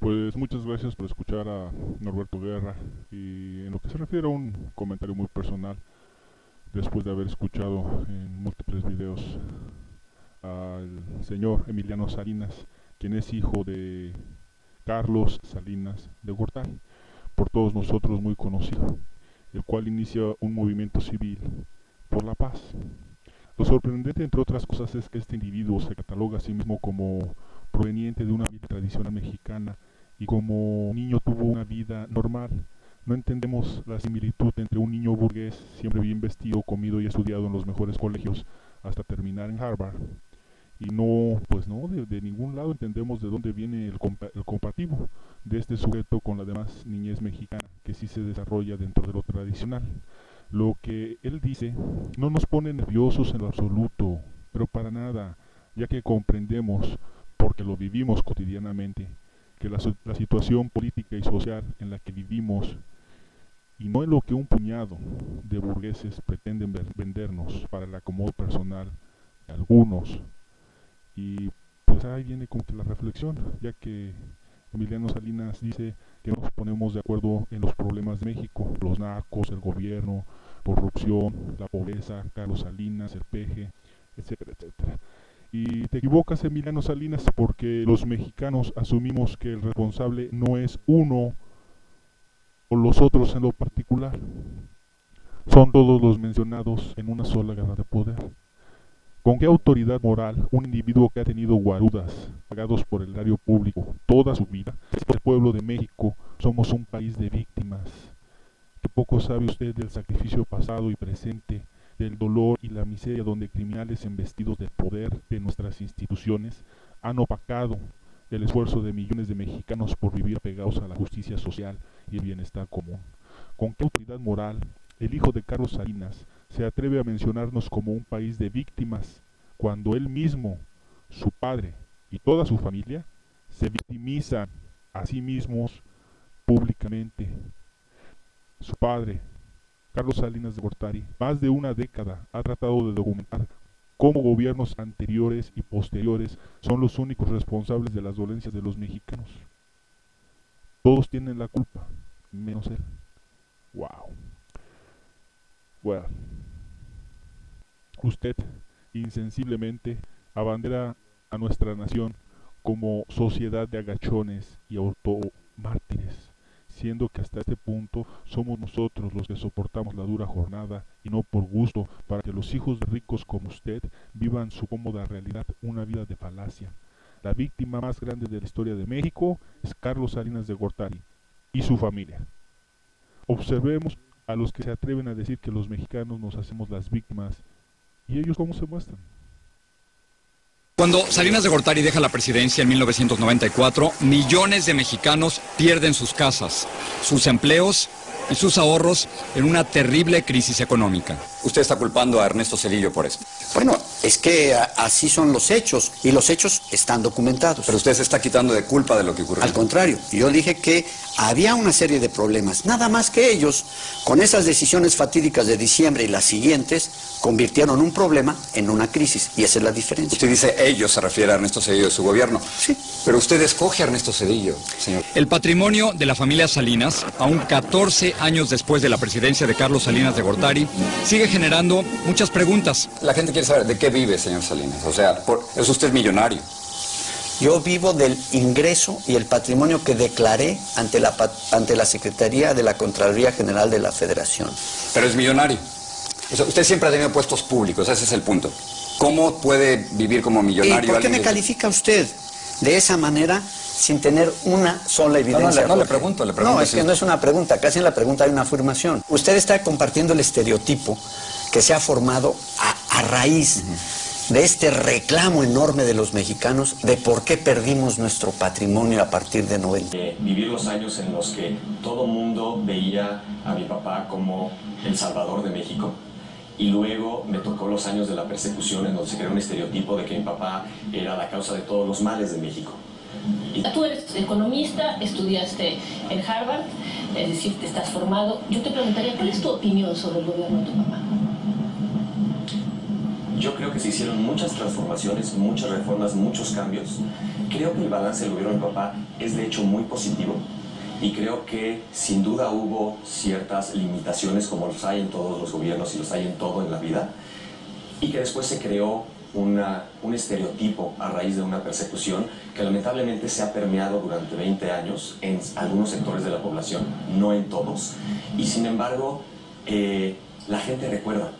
Pues muchas gracias por escuchar a Norberto Guerra y en lo que se refiere a un comentario muy personal, después de haber escuchado en múltiples videos al señor Emiliano Salinas, quien es hijo de Carlos Salinas de Gortari, por todos nosotros muy conocido, el cual inicia un movimiento civil por la paz. Lo sorprendente, entre otras cosas, es que este individuo se cataloga a sí mismo como proveniente de una vida tradicional mexicana y como niño tuvo una vida normal. No entendemos la similitud entre un niño burgués, siempre bien vestido, comido y estudiado en los mejores colegios, hasta terminar en Harvard. Y no, pues no, de ningún lado entendemos de dónde viene el comparativo de este sujeto con la demás niñez mexicana, que sí se desarrolla dentro de lo tradicional. Lo que él dice no nos pone nerviosos en lo absoluto, pero para nada, ya que comprendemos, porque lo vivimos cotidianamente, que la situación política y social en la que vivimos, y no en lo que un puñado de burgueses pretenden vendernos para el acomodo personal de algunos. Y pues ahí viene como que la reflexión, ya que Emiliano Salinas dice que nos ponemos de acuerdo en los problemas de México, los narcos, el gobierno, corrupción, la pobreza, Carlos Salinas, el peje, etcétera, etcétera. Y te equivocas, Emiliano Salinas, porque los mexicanos asumimos que el responsable no es uno o los otros en lo particular, son todos los mencionados en una sola guerra de poder. ¿Con qué autoridad moral un individuo que ha tenido guarudas pagados por el erario público toda su vida, el pueblo de México, somos un país de víctimas? ¿Qué poco sabe usted del sacrificio pasado y presente, del dolor y la miseria donde criminales embestidos del poder de nuestras instituciones han opacado el esfuerzo de millones de mexicanos por vivir apegados a la justicia social y el bienestar común? ¿Con qué autoridad moral el hijo de Carlos Salinas se atreve a mencionarnos como un país de víctimas cuando él mismo, su padre y toda su familia se victimizan a sí mismos públicamente? Su padre, Carlos Salinas de Gortari, más de una década ha tratado de documentar cómo gobiernos anteriores y posteriores son los únicos responsables de las dolencias de los mexicanos. Todos tienen la culpa, menos él. Wow. Well, usted insensiblemente abandera a nuestra nación como sociedad de agachones y automártires, siendo que hasta este punto somos nosotros los que soportamos la dura jornada y no por gusto, para que los hijos de ricos como usted vivan su cómoda realidad, una vida de falacia. La víctima más grande de la historia de México es Carlos Salinas de Gortari y su familia. Observemos a los que se atreven a decir que los mexicanos nos hacemos las víctimas, y ellos cómo se muestran. Cuando Salinas de Gortari deja la presidencia en 1994, millones de mexicanos pierden sus casas, sus empleos y sus ahorros en una terrible crisis económica. Usted está culpando a Ernesto Zedillo por esto. Bueno, es que así son los hechos, y los hechos están documentados. Pero usted se está quitando de culpa de lo que ocurrió. Al contrario, yo dije que había una serie de problemas, nada más que ellos, con esas decisiones fatídicas de diciembre y las siguientes, convirtieron un problema en una crisis, y esa es la diferencia. Usted dice ellos, se refiere a Ernesto Zedillo de su gobierno. Sí. Pero usted escoge a Ernesto Zedillo, señor. El patrimonio de la familia Salinas, aún 14 años después de la presidencia de Carlos Salinas de Gortari, sigue generando muchas preguntas. La gente quiere saber de qué vive, señor Salinas. O sea, ¿es usted millonario? Yo vivo del ingreso y el patrimonio que declaré ante la Secretaría de la Contraloría General de la Federación. Pero es millonario. O sea, usted siempre ha tenido puestos públicos, ese es el punto. ¿Cómo puede vivir como millonario? ¿Y por qué me califica usted de esa manera sin tener una sola evidencia? No, le pregunto. No, es que no es una pregunta, casi en la pregunta hay una afirmación. Usted está compartiendo el estereotipo que se ha formado a raíz de este reclamo enorme de los mexicanos de por qué perdimos nuestro patrimonio a partir de 90. Vivir los años en los que todo mundo veía a mi papá como el salvador de México, y luego me tocó los años de la persecución en donde se creó un estereotipo de que mi papá era la causa de todos los males de México. Tú eres economista, estudiaste en Harvard, es decir, te estás formado. Yo te preguntaría, ¿cuál es tu opinión sobre el gobierno de tu papá? Yo creo que se hicieron muchas transformaciones, muchas reformas, muchos cambios, Creo que el balance del gobierno de mi papá es de hecho muy positivo y creo que sin duda hubo ciertas limitaciones como los hay en todos los gobiernos y los hay en todo en la vida, y que después se creó un estereotipo a raíz de una persecución que lamentablemente se ha permeado durante 20 años en algunos sectores de la población, no en todos, y sin embargo la gente recuerda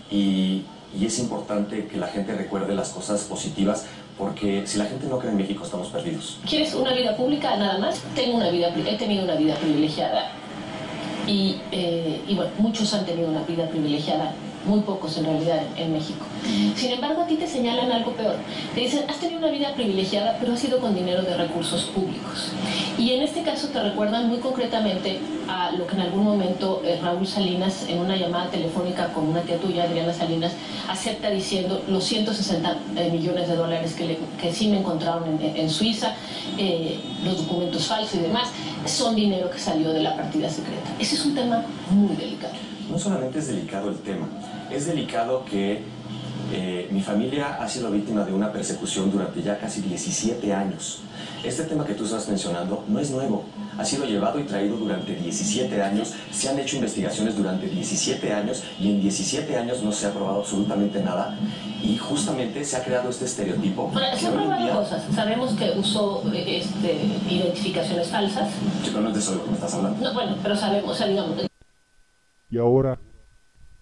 y es importante que la gente recuerde las cosas positivas, porque si la gente no cree en México estamos perdidos. ¿Quieres una vida pública nada más? He tenido una vida privilegiada y bueno, muchos han tenido una vida privilegiada, muy pocos en realidad en México. Sin embargo, a ti te señalan algo peor. Te dicen, has tenido una vida privilegiada, pero ha sido con dinero de recursos públicos. Y en este caso te recuerdan muy concretamente a lo que en algún momento Raúl Salinas, en una llamada telefónica con una tía tuya, Adriana Salinas, acepta diciendo los 160 millones de dólares que sí me encontraron en Suiza, los documentos falsos y demás, son dinero que salió de la partida secreta. Ese es un tema muy delicado. No solamente es delicado el tema, es delicado que mi familia ha sido víctima de una persecución durante ya casi 17 años. Este tema que tú estás mencionando no es nuevo, ha sido llevado y traído durante 17 años, se han hecho investigaciones durante 17 años y en 17 años no se ha probado absolutamente nada y justamente se ha creado este estereotipo. Bueno, se han probado cosas, sabemos que usó identificaciones falsas. Sí, pero no es de eso de lo que me estás hablando. No, bueno, pero sabemos, o sea, digamos... Y ahora,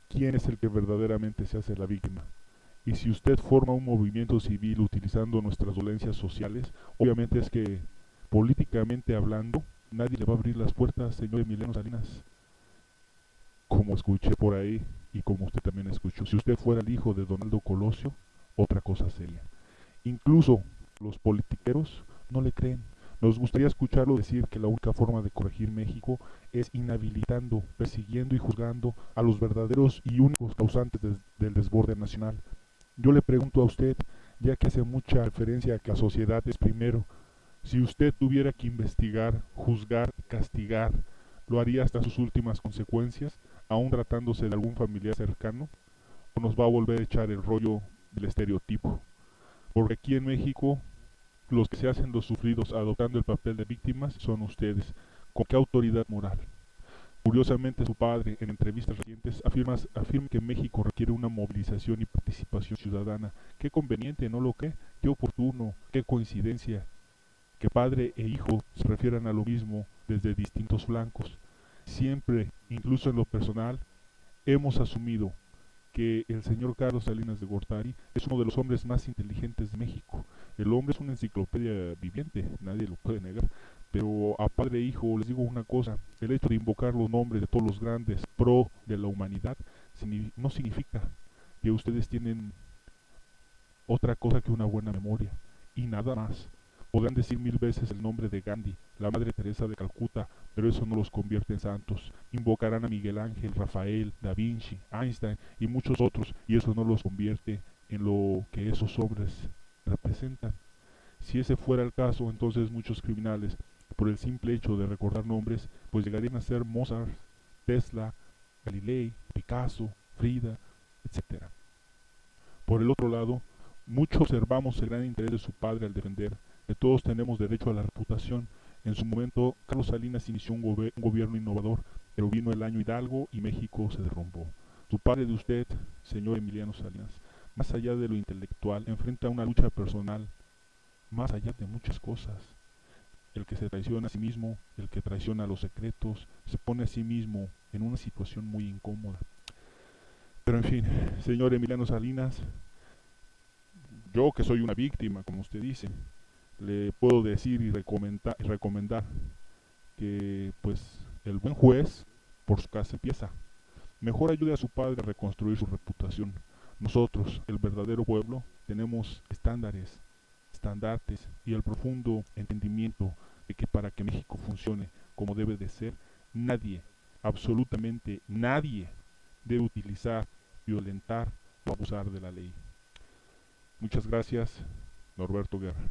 ¿quién es el que verdaderamente se hace la víctima? Y si usted forma un movimiento civil utilizando nuestras dolencias sociales, obviamente es que, políticamente hablando, nadie le va a abrir las puertas, señor Emiliano Salinas. Como escuché por ahí, y como usted también escuchó, si usted fuera el hijo de Donaldo Colosio, otra cosa sería. Incluso los politiqueros no le creen. Nos gustaría escucharlo decir que la única forma de corregir México es inhabilitando, persiguiendo y juzgando a los verdaderos y únicos causantes del desborde nacional. Yo le pregunto a usted, ya que hace mucha referencia a que la sociedad es primero, si usted tuviera que investigar, juzgar, castigar, ¿lo haría hasta sus últimas consecuencias, aún tratándose de algún familiar cercano? ¿O nos va a volver a echar el rollo del estereotipo? Porque aquí en México, los que se hacen los sufridos adoptando el papel de víctimas son ustedes. ¿Con qué autoridad moral? Curiosamente, su padre, en entrevistas recientes, afirma que México requiere una movilización y participación ciudadana. Qué conveniente, ¿no lo cree? Qué oportuno, qué coincidencia, que padre e hijo se refieran a lo mismo desde distintos flancos. Siempre, incluso en lo personal, hemos asumido que el señor Carlos Salinas de Gortari es uno de los hombres más inteligentes de México. El hombre es una enciclopedia viviente, nadie lo puede negar. Pero a padre e hijo les digo una cosa, el hecho de invocar los nombres de todos los grandes pro de la humanidad no significa que ustedes tienen otra cosa que una buena memoria, y nada más. Podrán decir 1000 veces el nombre de Gandhi, la Madre Teresa de Calcuta, pero eso no los convierte en santos. Invocarán a Miguel Ángel, Rafael, Da Vinci, Einstein y muchos otros, y eso no los convierte en lo que esos hombres representan. Si ese fuera el caso, entonces muchos criminales, por el simple hecho de recordar nombres, pues llegarían a ser Mozart, Tesla, Galilei, Picasso, Frida, etc. Por el otro lado, muchos observamos el gran interés de su padre al defender que todos tenemos derecho a la reputación. En su momento, Carlos Salinas inició un gobierno innovador, pero vino el año Hidalgo y México se derrumbó. Su padre de usted, señor Emiliano Salinas, más allá de lo intelectual, enfrenta una lucha personal, más allá de muchas cosas. El que se traiciona a sí mismo, el que traiciona los secretos, se pone a sí mismo en una situación muy incómoda. Pero en fin, señor Emiliano Salinas, yo que soy una víctima, como usted dice, le puedo decir y recomendar que pues el buen juez por su casa empieza. Mejor ayude a su padre a reconstruir su reputación. Nosotros, el verdadero pueblo, tenemos estandartes y el profundo entendimiento de que para que México funcione como debe de ser, nadie, absolutamente nadie, debe utilizar, violentar o abusar de la ley. Muchas gracias, Norberto Guerra.